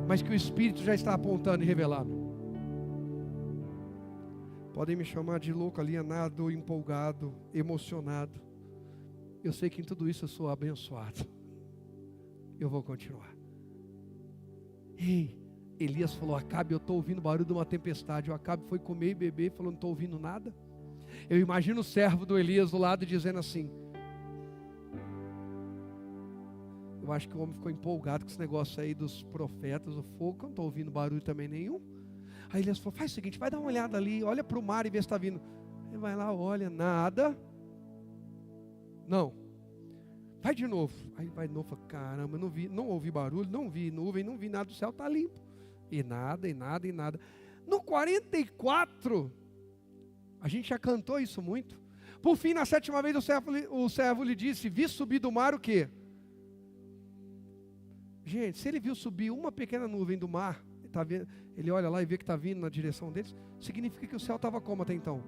mas que o Espírito já está apontando e revelando. Podem me chamar de louco, alienado, empolgado, emocionado. Eu sei que em tudo isso eu sou abençoado. Eu vou continuar. Ei, Elias falou: Acabe, eu estou ouvindo o barulho de uma tempestade. O Acabe foi comer e beber e falou: não estou ouvindo nada. Eu imagino o servo do Elias do lado dizendo assim: eu acho que o homem ficou empolgado com esse negócio aí dos profetas, o fogo, eu não estou ouvindo barulho também nenhum. Aí Elias falou: faz o seguinte, vai dar uma olhada ali, olha para o mar e vê se está vindo. Ele vai lá, olha, nada. Não. Vai de novo. Aí vai de novo, fala: caramba, não ouvi barulho, não vi nuvem, não vi nada, do céu está limpo. E nada, e nada, e nada. No 44, a gente já cantou isso muito. Por fim, na 7ª vez, o servo lhe disse: vi subir do mar o quê? Gente, se ele viu subir uma pequena nuvem do mar, tá vendo, ele olha lá e vê que está vindo na direção deles, significa que o céu estava como até então?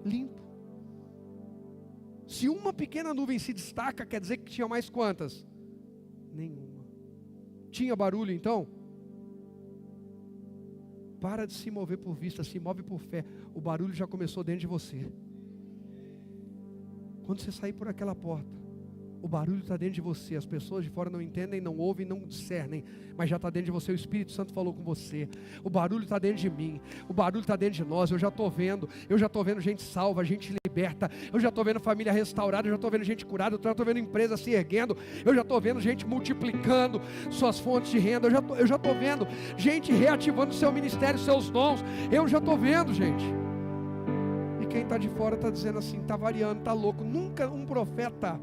Limpo. Se uma pequena nuvem se destaca, quer dizer que tinha mais quantas? Nenhuma. Tinha barulho então? Para de se mover por vista, se move por fé. O barulho já começou dentro de você. Quando você sair por aquela porta, O barulho está dentro de você. As pessoas de fora não entendem, não ouvem, não discernem, mas já está dentro de você. O Espírito Santo falou com você. O barulho está dentro de mim. O barulho está dentro de nós. Eu já estou vendo gente salva, gente liberta. Eu já estou vendo família restaurada. Eu já estou vendo gente curada. Eu já estou vendo empresa se erguendo. Eu já estou vendo gente multiplicando suas fontes de renda. Eu já estou vendo gente reativando seu ministério, seus dons. Eu já estou vendo, gente. E quem está de fora está dizendo assim, está variando, está louco. Nunca um profeta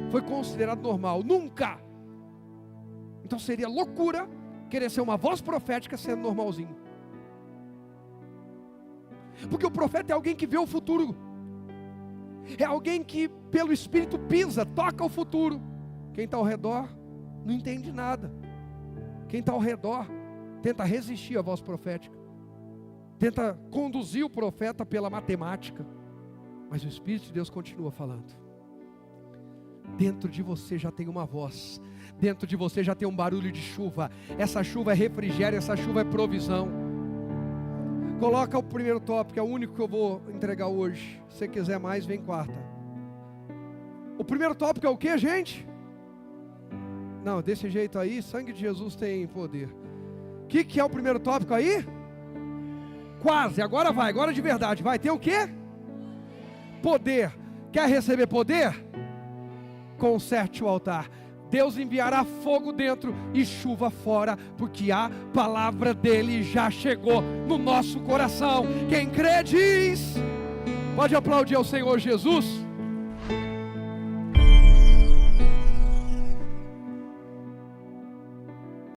foi considerado normal, nunca. Então seria loucura querer ser uma voz profética sendo normalzinho. Porque o profeta é alguém que vê o futuro. É alguém que pelo Espírito pisa, toca o futuro. Quem está ao redor não entende nada. Quem está ao redor tenta resistir à voz profética. Tenta conduzir o profeta pela matemática. Mas o Espírito de Deus continua falando. Dentro de você já tem uma voz. Dentro de você já tem um barulho de chuva. Essa chuva é refrigério, essa chuva é provisão. Coloca o primeiro tópico, é o único que eu vou entregar hoje. Se você quiser mais, vem quarta. O primeiro tópico é o que, gente? Não, desse jeito aí, sangue de Jesus tem poder. O que é o primeiro tópico aí? Quase, agora vai, agora de verdade. Vai ter o que? Poder. Quer receber poder? Conserte o altar. Deus enviará fogo dentro e chuva fora, porque a palavra dele já chegou no nosso coração. Quem crê diz. Pode aplaudir ao Senhor Jesus.